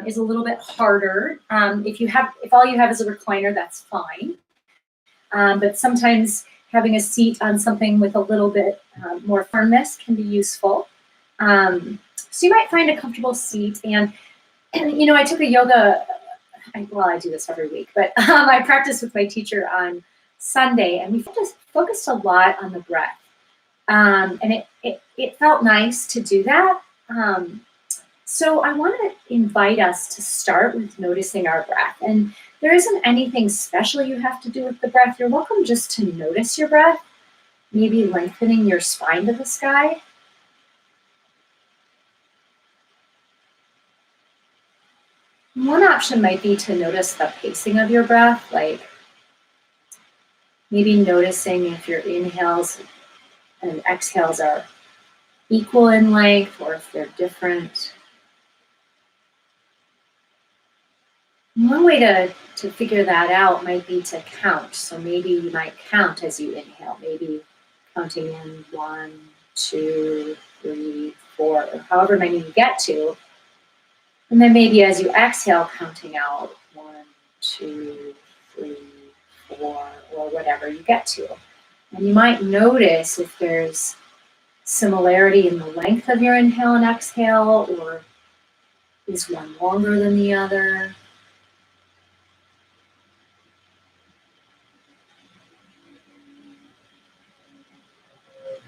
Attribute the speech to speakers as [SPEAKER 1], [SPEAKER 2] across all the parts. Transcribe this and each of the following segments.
[SPEAKER 1] is a little bit harder. If all you have is a recliner, that's fine. But sometimes having a seat on something with a little bit more firmness can be useful. So you might find a comfortable seat. And I took a yoga, I do this every week, but I practiced with my teacher on Sunday, and we focused a lot on the breath. And it felt nice to do that. So I want to invite us to start with noticing our breath. And there isn't anything special you have to do with the breath. You're welcome just to notice your breath, maybe lengthening your spine to the sky. One option might be to notice the pacing of your breath, like maybe noticing if your inhales and exhales are equal in length or if they're different. One way to figure that out might be to count. So maybe you might count as you inhale, maybe counting in 1, 2, 3, 4, or however many you get to. And then maybe as you exhale, counting out 1, 2, 3, 4, or whatever you get to. And you might notice if there's similarity in the length of your inhale and exhale, or is one longer than the other.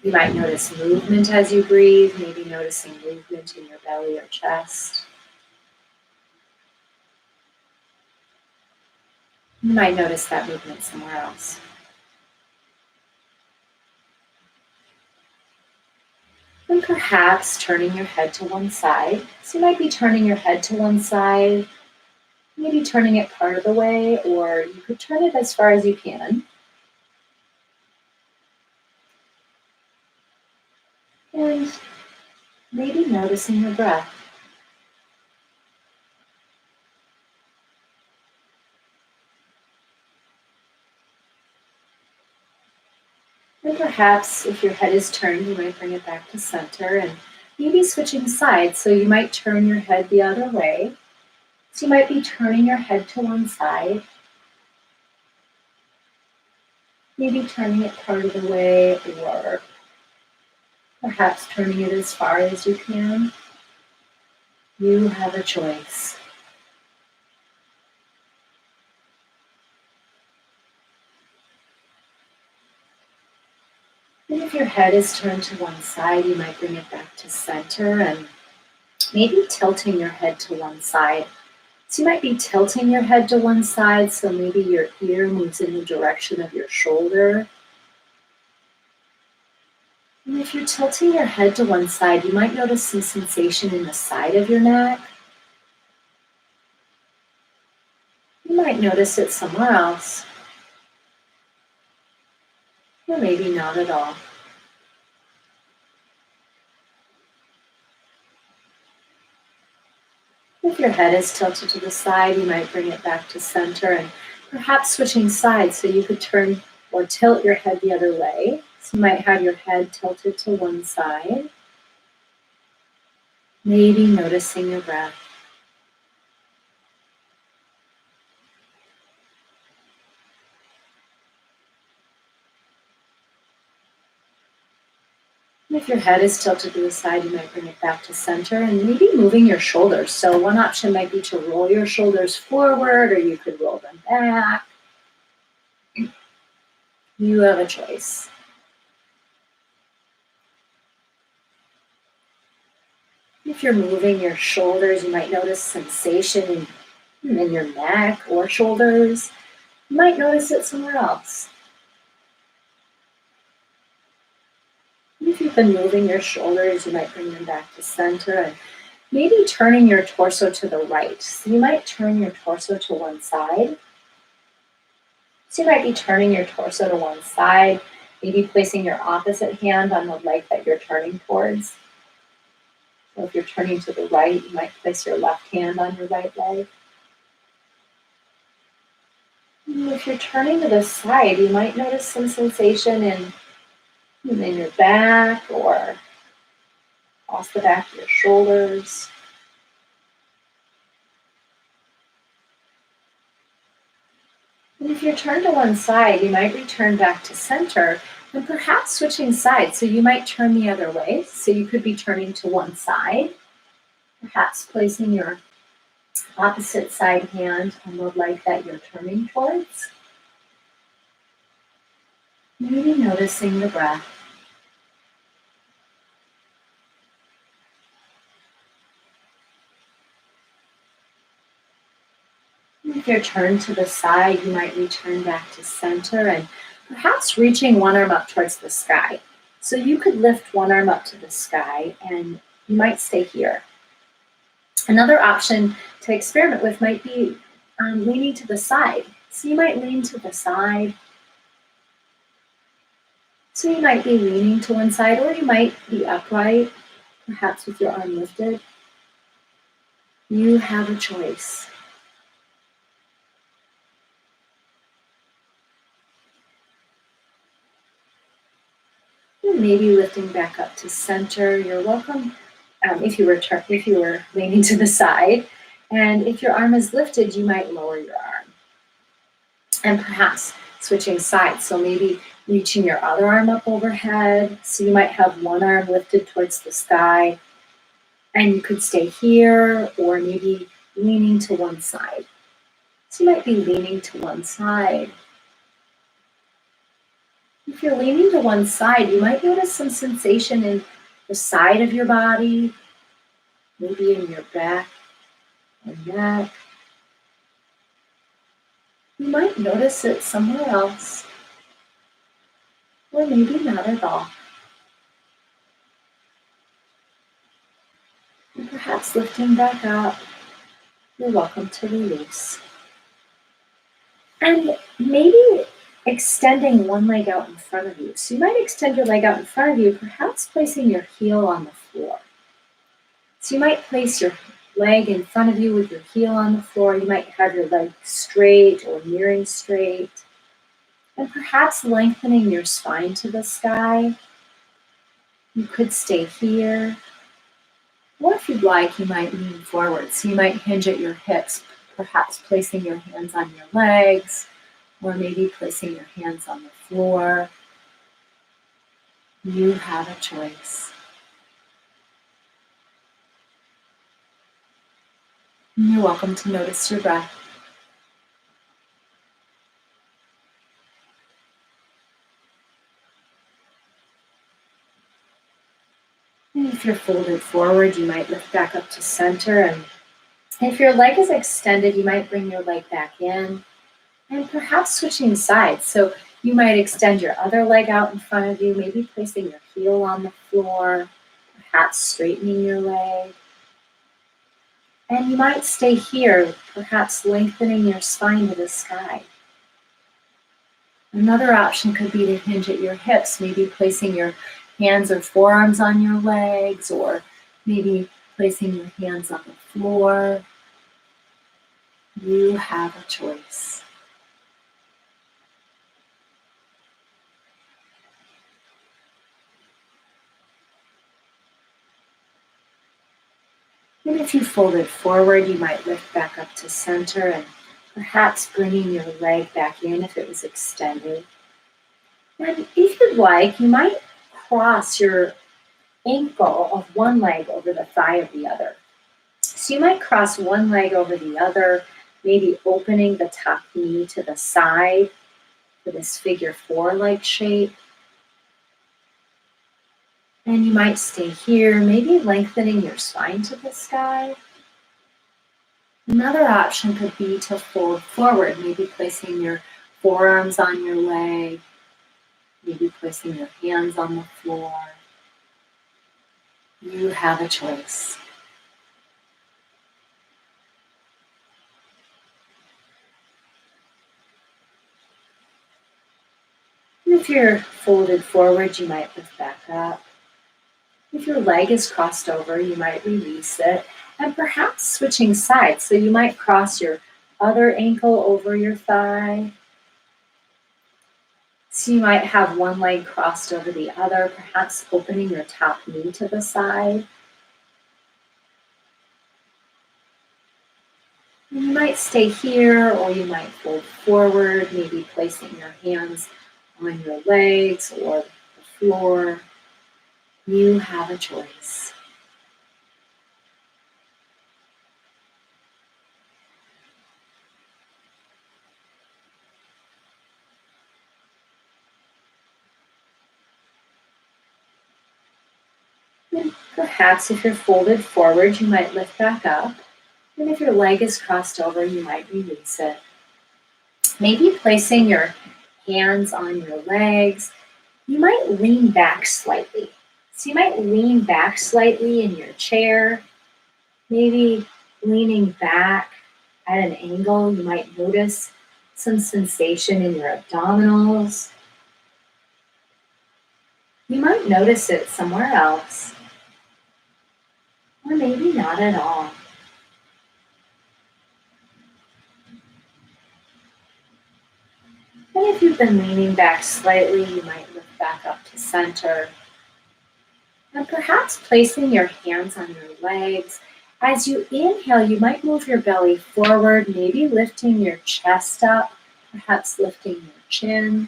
[SPEAKER 1] You might notice movement as you breathe, maybe noticing movement in your belly or chest. You might notice that movement somewhere else. And perhaps turning your head to one side. So you might be turning your head to one side, maybe turning it part of the way, or you could turn it as far as you can. And maybe noticing your breath. And perhaps if your head is turned, you might bring it back to center and maybe switching sides. So you might turn your head the other way. So you might be turning your head to one side, maybe turning it part of the way, or perhaps turning it as far as you can. You have a choice. And if your head is turned to one side, you might bring it back to center and maybe tilting your head to one side. So you might be tilting your head to one side, so maybe your ear moves in the direction of your shoulder. And if you're tilting your head to one side, you might notice some sensation in the side of your neck. You might notice it somewhere else, or maybe not at all. If your head is tilted to the side, you might bring it back to center and perhaps switching sides so you could turn or tilt your head the other way. So you might have your head tilted to one side, maybe noticing your breath. If your head is tilted to the side, you might bring it back to center and maybe moving your shoulders. So one option might be to roll your shoulders forward, or you could roll them back. You have a choice. If you're moving your shoulders, you might notice sensation in your neck or shoulders. You might notice it somewhere else. If you've been moving your shoulders, you might bring them back to center and maybe turning your torso to the right. So you might turn your torso to one side. So you might be turning your torso to one side, maybe placing your opposite hand on the leg that you're turning towards. So if you're turning to the right, you might place your left hand on your right leg. And if you're turning to the side, you might notice some sensation in your back or across the back of your shoulders. And if you're turned to one side, you might return back to center and perhaps switching sides. So you might turn the other way. So you could be turning to one side, perhaps placing your opposite side hand on the leg that you're turning towards. Maybe noticing the breath. If you're turned to the side, you might return back to center and perhaps reaching one arm up towards the sky. So you could lift one arm up to the sky and you might stay here. Another option to experiment with might be leaning to the side. So you might lean to the side. So you might be leaning to one side, or you might be upright, perhaps with your arm lifted. You have a choice. And maybe lifting back up to center. You're welcome if you were leaning to the side. And if your arm is lifted, you might lower your arm. And perhaps switching sides. So maybe reaching your other arm up overhead. So you might have one arm lifted towards the sky. And you could stay here, or maybe leaning to one side. So you might be leaning to one side. If you're leaning to one side, you might notice some sensation in the side of your body, maybe in your back and neck. You might notice it somewhere else, or maybe not at all. And perhaps lifting back up, you're welcome to release. And maybe extending one leg out in front of you. So you might extend your leg out in front of you, perhaps placing your heel on the floor. So you might place your leg in front of you with your heel on the floor. You might have your leg straight or nearing straight. And perhaps lengthening your spine to the sky. You could stay here. Or if you'd like, you might lean forward. So you might hinge at your hips, perhaps placing your hands on your legs, or maybe placing your hands on the floor. You have a choice. And you're welcome to notice your breath. And if you're folded forward, you might lift back up to center. And if your leg is extended, you might bring your leg back in. And perhaps switching sides. So you might extend your other leg out in front of you, maybe placing your heel on the floor, perhaps straightening your leg. And you might stay here, perhaps lengthening your spine to the sky. Another option could be to hinge at your hips, maybe placing your hands or forearms on your legs, or maybe placing your hands on the floor. You have a choice. And if you fold it forward, you might lift back up to center and perhaps bringing your leg back in if it was extended. And if you'd like, you might cross your ankle of one leg over the thigh of the other. So you might cross one leg over the other, maybe opening the top knee to the side for this figure 4-like shape. And you might stay here, maybe lengthening your spine to the sky. Another option could be to fold forward, maybe placing your forearms on your leg, maybe placing your hands on the floor. You have a choice. And if you're folded forward, you might lift back up. If your leg is crossed over, you might release it, and perhaps switching sides. So you might cross your other ankle over your thigh. So you might have one leg crossed over the other, perhaps opening your top knee to the side. You might stay here or you might fold forward, maybe placing your hands on your legs or the floor. You have a choice. And perhaps if you're folded forward, you might lift back up. And if your leg is crossed over, you might release it. Maybe placing your hands on your legs, you might lean back slightly. So you might lean back slightly in your chair, maybe leaning back at an angle. You might notice some sensation in your abdominals. You might notice it somewhere else, or maybe not at all. And if you've been leaning back slightly, you might lift back up to center. And perhaps placing your hands on your legs. As you inhale, you might move your belly forward, maybe lifting your chest up, perhaps lifting your chin.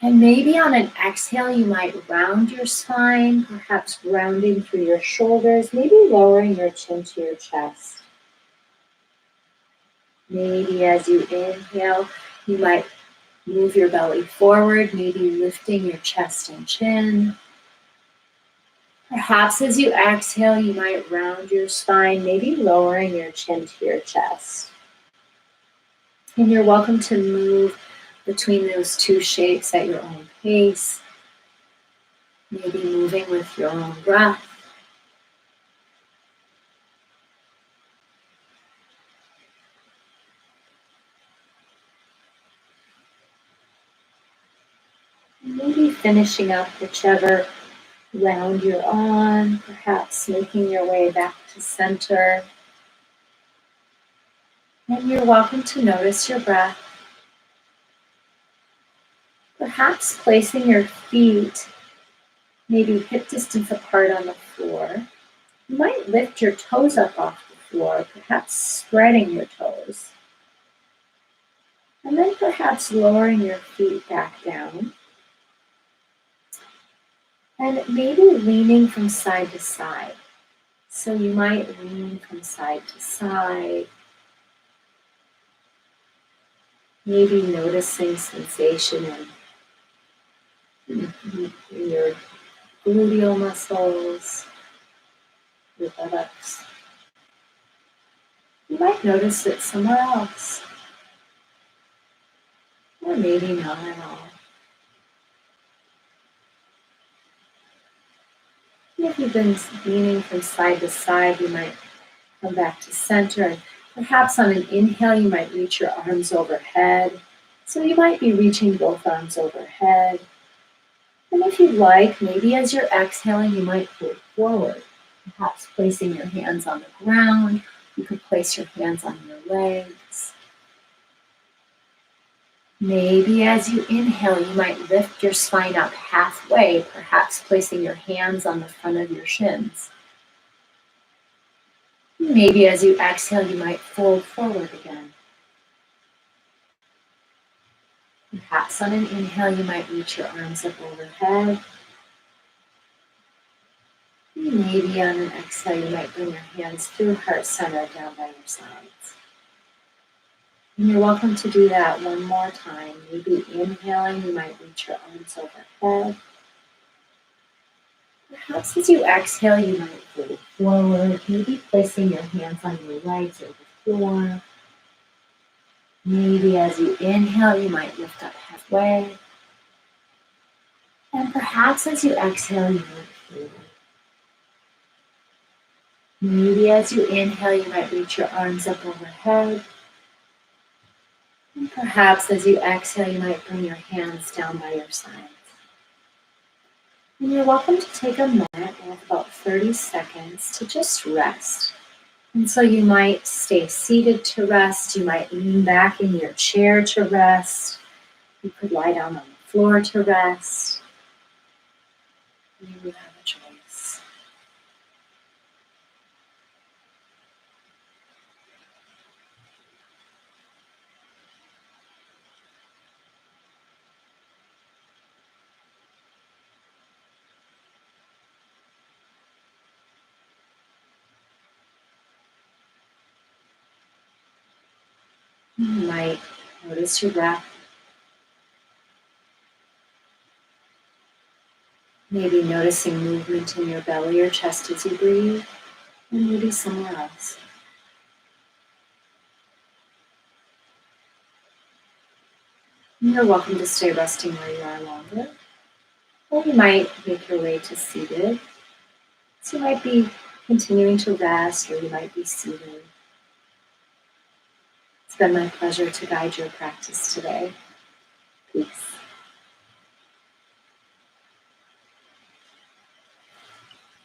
[SPEAKER 1] And maybe on an exhale, you might round your spine, perhaps rounding through your shoulders, maybe lowering your chin to your chest. Maybe as you inhale, you might move your belly forward, maybe lifting your chest and chin. Perhaps as you exhale, you might round your spine, maybe lowering your chin to your chest. And you're welcome to move between those two shapes at your own pace, maybe moving with your own breath. Maybe finishing up whichever round you're on, perhaps making your way back to center. And you're welcome to notice your breath. Perhaps placing your feet maybe hip distance apart on the floor. You might lift your toes up off the floor, perhaps spreading your toes. And then perhaps lowering your feet back down. And maybe leaning from side to side. So you might lean from side to side. Maybe noticing sensation in your gluteal muscles, your buttocks. You might notice it somewhere else. Or maybe not at all. And if you've been leaning from side to side, you might come back to center. And perhaps on an inhale, you might reach your arms overhead. So you might be reaching both arms overhead. And if you'd like, maybe as you're exhaling, you might fold forward, perhaps placing your hands on the ground. You could place your hands on your legs. Maybe as you inhale, you might lift your spine up halfway, perhaps placing your hands on the front of your shins. Maybe as you exhale, you might fold forward again. Perhaps on an inhale, you might reach your arms up overhead. Maybe on an exhale, you might bring your hands through heart center down by your sides. And you're welcome to do that one more time. Maybe inhaling, you might reach your arms overhead. Perhaps as you exhale, you might fold forward, maybe placing your hands on your legs or the floor. Maybe as you inhale, you might lift up halfway. And perhaps as you exhale, you might fold. Maybe as you inhale, you might reach your arms up overhead. And perhaps as you exhale, you might bring your hands down by your sides. And you're welcome to take a minute, we have about 30 seconds, to just rest. And so you might stay seated to rest. You might lean back in your chair to rest. You could lie down on the floor to rest. You have a choice. You might notice your breath. Maybe noticing movement in your belly or chest as you breathe, and maybe somewhere else. And you're welcome to stay resting where you are longer, or you might make your way to seated. So you might be continuing to rest, or you might be seated. It's been my pleasure to guide your practice today. Peace.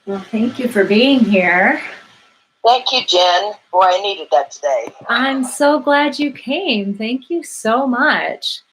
[SPEAKER 1] Well, thank you for being here.
[SPEAKER 2] Thank you, Jen. Boy, I needed that today.
[SPEAKER 1] I'm so glad you came. Thank you so much.